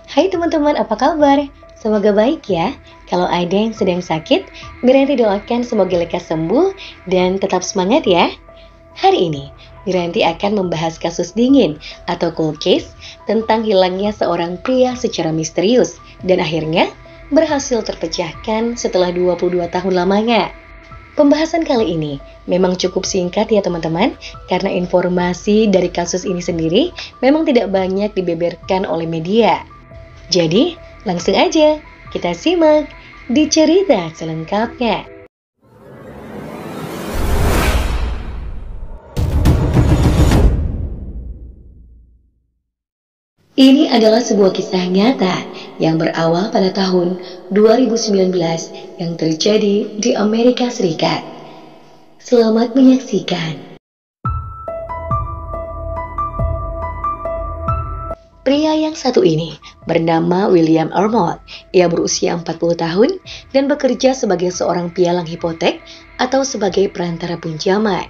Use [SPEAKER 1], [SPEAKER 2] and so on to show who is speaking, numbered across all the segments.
[SPEAKER 1] Hai teman-teman, apa kabar? Semoga baik ya. Kalau ada yang sedang sakit, Miranti doakan semoga lekas sembuh dan tetap semangat ya. Hari ini, Miranti akan membahas kasus dingin atau cold case tentang hilangnya seorang pria secara misterius dan akhirnya berhasil terpecahkan setelah 22 tahun lamanya. Pembahasan kali ini memang cukup singkat ya teman-teman, karena informasi dari kasus ini sendiri memang tidak banyak dibeberkan oleh media. Jadi, langsung aja kita simak di cerita selengkapnya. Ini adalah sebuah kisah nyata yang berawal pada tahun 2019 yang terjadi di Amerika Serikat. Selamat menyaksikan. Pria yang satu ini bernama William Arnold. Ia berusia 40 tahun dan bekerja sebagai seorang pialang hipotek atau sebagai perantara pinjaman.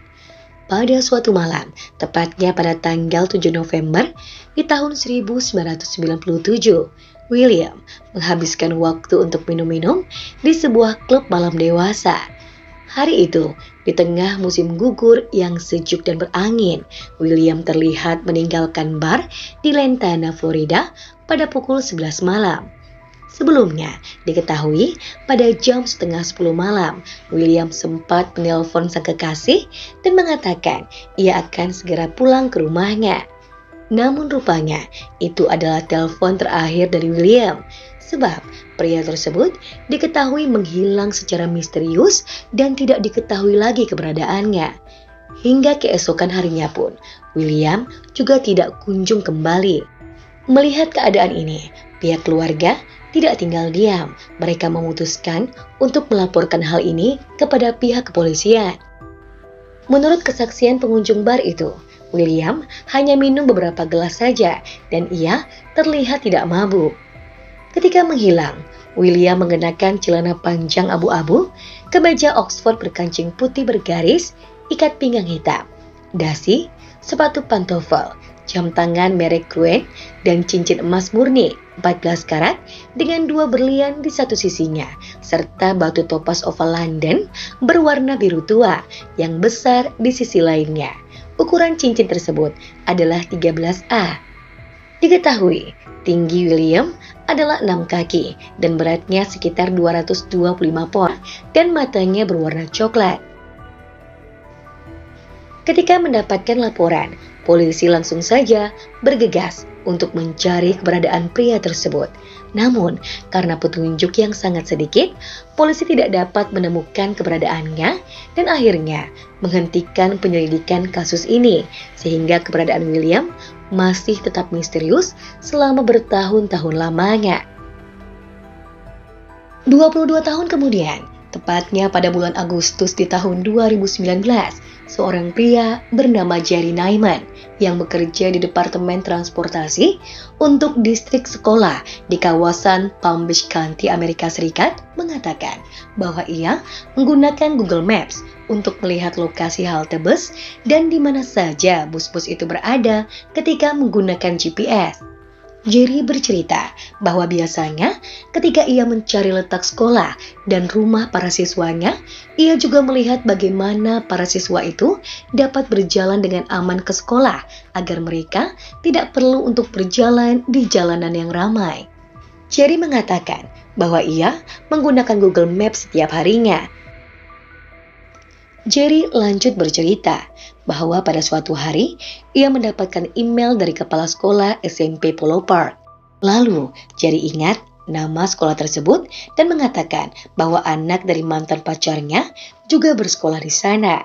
[SPEAKER 1] Pada suatu malam, tepatnya pada tanggal 7 November di tahun 1997, William menghabiskan waktu untuk minum-minum di sebuah klub malam dewasa. Hari itu, di tengah musim gugur yang sejuk dan berangin, William terlihat meninggalkan bar di Lantana, Florida pada pukul 11 malam. Sebelumnya, diketahui pada jam setengah 10 malam, William sempat menelpon sang kekasih dan mengatakan ia akan segera pulang ke rumahnya. Namun rupanya, itu adalah telepon terakhir dari William. Sebab pria tersebut diketahui menghilang secara misterius dan tidak diketahui lagi keberadaannya. Hingga keesokan harinya pun, William juga tidak kunjung kembali. Melihat keadaan ini, pihak keluarga tidak tinggal diam. Mereka memutuskan untuk melaporkan hal ini kepada pihak kepolisian. Menurut kesaksian pengunjung bar itu, William hanya minum beberapa gelas saja dan ia terlihat tidak mabuk. Ketika menghilang, William mengenakan celana panjang abu-abu, kemeja Oxford berkancing putih bergaris, ikat pinggang hitam, dasi, sepatu pantofel, jam tangan merek Cruen, dan cincin emas murni 14 karat dengan 2 berlian di satu sisinya, serta batu topas oval London berwarna biru tua yang besar di sisi lainnya. Ukuran cincin tersebut adalah 13A. Diketahui, tinggi William adalah 6 kaki dan beratnya sekitar 225 pon dan matanya berwarna coklat. Ketika mendapatkan laporan, polisi langsung saja bergegas untuk mencari keberadaan pria tersebut. Namun, karena petunjuk yang sangat sedikit, polisi tidak dapat menemukan keberadaannya dan akhirnya menghentikan penyelidikan kasus ini, sehingga keberadaan William masih tetap misterius selama bertahun-tahun lamanya. 22 tahun kemudian, tepatnya pada bulan Agustus di tahun 2019, seorang pria bernama Jerry Naiman yang bekerja di Departemen Transportasi untuk distrik sekolah di kawasan Palm Beach County, Amerika Serikat, mengatakan bahwa ia menggunakan Google Maps untuk melihat lokasi halte bus dan di mana saja bus-bus itu berada ketika menggunakan GPS. Jerry bercerita bahwa biasanya ketika ia mencari letak sekolah dan rumah para siswanya, ia juga melihat bagaimana para siswa itu dapat berjalan dengan aman ke sekolah agar mereka tidak perlu untuk berjalan di jalanan yang ramai. Jerry mengatakan bahwa ia menggunakan Google Maps setiap harinya. Jerry lanjut bercerita bahwa pada suatu hari ia mendapatkan email dari kepala sekolah SMP Polo Park. Lalu Jerry ingat nama sekolah tersebut dan mengatakan bahwa anak dari mantan pacarnya juga bersekolah di sana.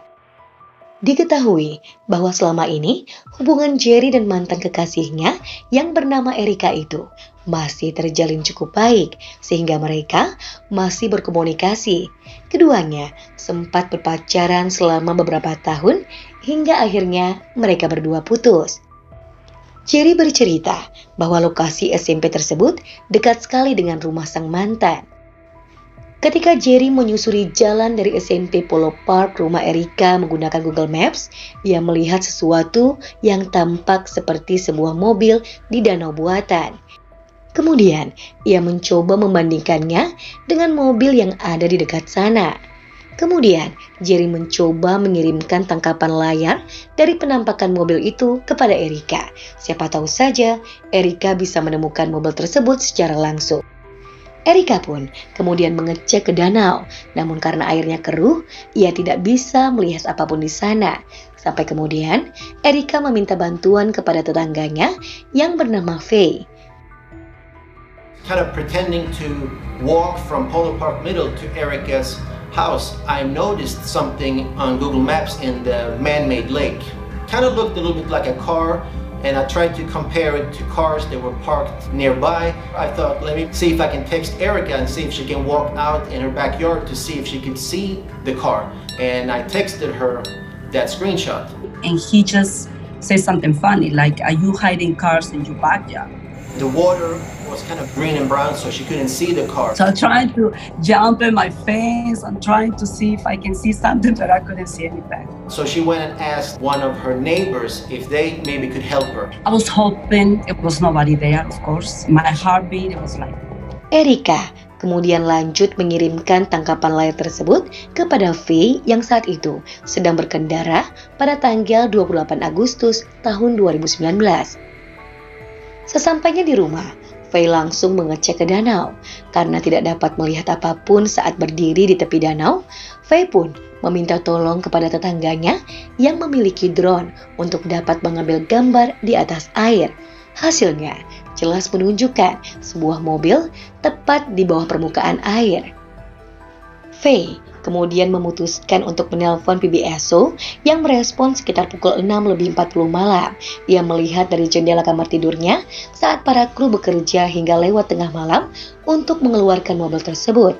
[SPEAKER 1] Diketahui bahwa selama ini hubungan Jerry dan mantan kekasihnya yang bernama Erika itu masih terjalin cukup baik sehingga mereka masih berkomunikasi. Keduanya sempat berpacaran selama beberapa tahun hingga akhirnya mereka berdua putus. Jerry bercerita bahwa lokasi SMP tersebut dekat sekali dengan rumah sang mantan. Ketika Jerry menyusuri jalan dari SMP Polo Park rumah Erika menggunakan Google Maps, ia melihat sesuatu yang tampak seperti sebuah mobil di danau buatan. Kemudian, ia mencoba membandingkannya dengan mobil yang ada di dekat sana. Kemudian, Jerry mencoba mengirimkan tangkapan layar dari penampakan mobil itu kepada Erika. Siapa tahu saja Erika bisa menemukan mobil tersebut secara langsung. Erika pun kemudian mengecek ke danau, namun karena airnya keruh, ia tidak bisa melihat apapun di sana. Sampai kemudian, Erika meminta bantuan kepada tetangganya yang bernama Faye.
[SPEAKER 2] Kind of pretending to walk from Polo Park Middle to Erika's house, I noticed something on Google Maps in the man-made lake. Kind of looked a little bit like a car, and I tried to compare it to cars that were parked nearby. I thought, let me see if I can text Erika and see if she can walk out in her backyard to see if she can see the car. And I texted her that screenshot.
[SPEAKER 3] And he just said something funny, like, "Are you hiding cars in your backyard?"
[SPEAKER 2] The water was kind of green and brown, so she couldn't see the car.
[SPEAKER 3] So I'm trying to jump in my fence. I'm trying to see if I can see something, but I couldn't see anything.
[SPEAKER 2] So she went and asked one of her neighbors if they maybe could help her.
[SPEAKER 3] I was hoping it was nobody there, of course. My heartbeat, it was like...
[SPEAKER 1] Erika kemudian lanjut mengirimkan tangkapan layar tersebut kepada Faye yang saat itu sedang berkendara pada tanggal 28 Agustus tahun 2019. Sesampainya di rumah, Faye langsung mengecek ke danau. Karena tidak dapat melihat apapun saat berdiri di tepi danau, Faye pun meminta tolong kepada tetangganya yang memiliki drone untuk dapat mengambil gambar di atas air. Hasilnya jelas menunjukkan sebuah mobil tepat di bawah permukaan air. Faye kemudian memutuskan untuk menelpon PBSO yang merespon sekitar pukul 6:40 malam. Ia melihat dari jendela kamar tidurnya saat para kru bekerja hingga lewat tengah malam untuk mengeluarkan mobil tersebut.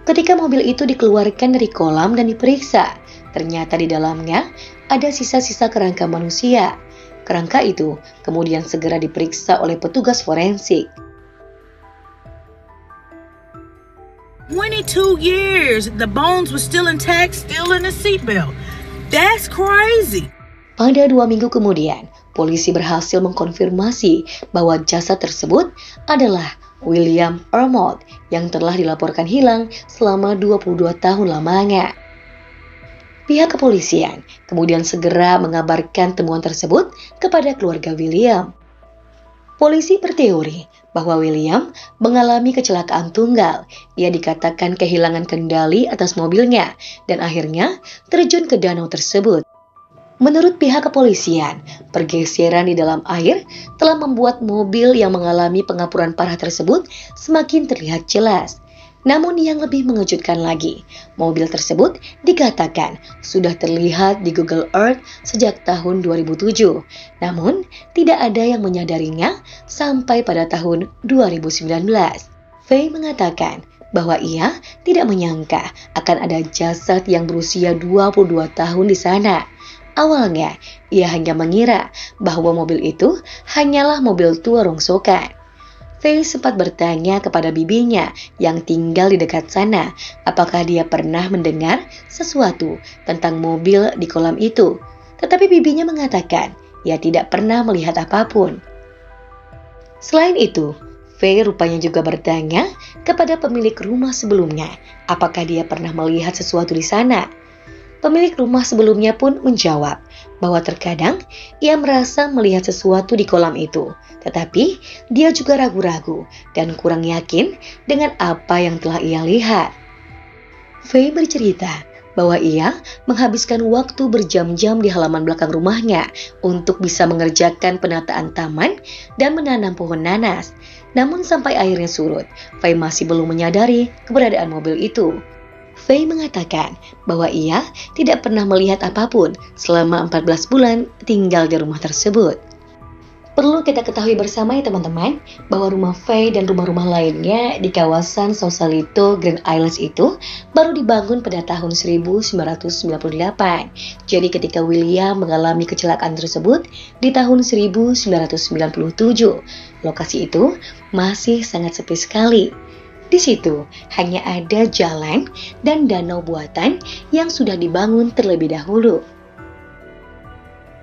[SPEAKER 1] Ketika mobil itu dikeluarkan dari kolam dan diperiksa, ternyata di dalamnya ada sisa-sisa kerangka manusia. Kerangka itu kemudian segera diperiksa oleh petugas forensik.
[SPEAKER 4] 22 years, the bones were still intact, still in the seatbelt. That's crazy.
[SPEAKER 1] Pada 2 minggu kemudian, polisi berhasil mengkonfirmasi bahwa jasad tersebut adalah William Armold yang telah dilaporkan hilang selama 22 tahun lamanya. Pihak kepolisian kemudian segera mengabarkan temuan tersebut kepada keluarga William. Polisi berteori bahwa William mengalami kecelakaan tunggal. Ia dikatakan kehilangan kendali atas mobilnya dan akhirnya terjun ke danau tersebut. Menurut pihak kepolisian, pergeseran di dalam air telah membuat mobil yang mengalami pengapuran parah tersebut semakin terlihat jelas. Namun yang lebih mengejutkan lagi, mobil tersebut dikatakan sudah terlihat di Google Earth sejak tahun 2007. Namun, tidak ada yang menyadarinya sampai pada tahun 2019. Faye mengatakan bahwa ia tidak menyangka akan ada jasad yang berusia 22 tahun di sana. Awalnya, ia hanya mengira bahwa mobil itu hanyalah mobil tua rongsokan. Faye sempat bertanya kepada bibinya yang tinggal di dekat sana, apakah dia pernah mendengar sesuatu tentang mobil di kolam itu. Tetapi bibinya mengatakan, ia tidak pernah melihat apapun. Selain itu, Faye rupanya juga bertanya kepada pemilik rumah sebelumnya, apakah dia pernah melihat sesuatu di sana. Pemilik rumah sebelumnya pun menjawab bahwa terkadang ia merasa melihat sesuatu di kolam itu, tetapi dia juga ragu-ragu dan kurang yakin dengan apa yang telah ia lihat. Faye bercerita bahwa ia menghabiskan waktu berjam-jam di halaman belakang rumahnya untuk bisa mengerjakan penataan taman dan menanam pohon nanas. Namun sampai airnya surut, Faye masih belum menyadari keberadaan mobil itu. Faye mengatakan bahwa ia tidak pernah melihat apapun selama 14 bulan tinggal di rumah tersebut. Perlu kita ketahui bersama ya teman-teman, bahwa rumah Faye dan rumah-rumah lainnya di kawasan Sausalito Grand Islands itu baru dibangun pada tahun 1998. Jadi ketika William mengalami kecelakaan tersebut di tahun 1997, lokasi itu masih sangat sepi sekali. Di situ hanya ada jalan dan danau buatan yang sudah dibangun terlebih dahulu.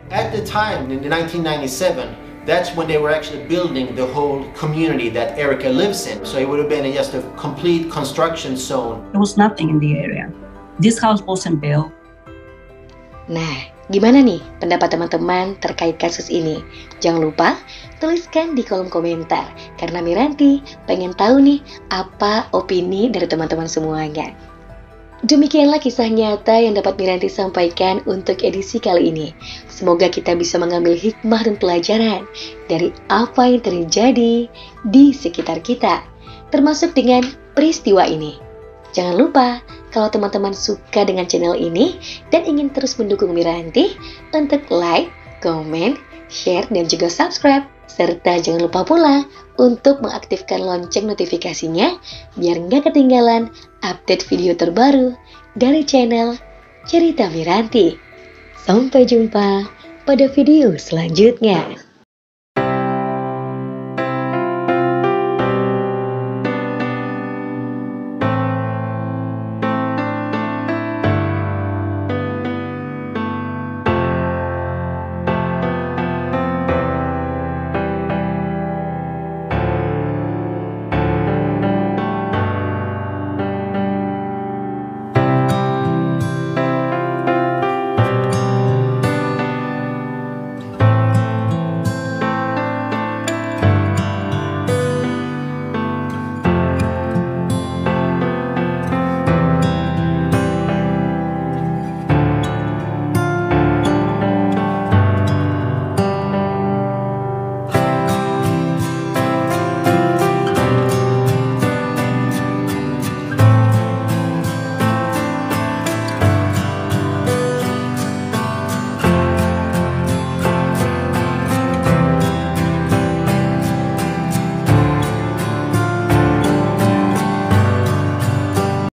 [SPEAKER 2] At the time, in 1997, That's when they were actually building the whole community that Erica lives in. So it would have been just a complete construction zone.
[SPEAKER 3] There was nothing in the area. This house wasn't built.
[SPEAKER 1] Nah, gimana nih pendapat teman-teman terkait kasus ini? Jangan lupa tuliskan di kolom komentar, karena Miranti pengen tahu nih apa opini dari teman-teman semuanya. Demikianlah kisah nyata yang dapat Miranti sampaikan untuk edisi kali ini. Semoga kita bisa mengambil hikmah dan pelajaran dari apa yang terjadi di sekitar kita, termasuk dengan peristiwa ini. Jangan lupa, kalau teman-teman suka dengan channel ini dan ingin terus mendukung Miranti, untuk like, komen, share, dan juga subscribe. Serta jangan lupa pula untuk mengaktifkan lonceng notifikasinya biar nggak ketinggalan update video terbaru dari channel Cerita Miranti. Sampai jumpa pada video selanjutnya.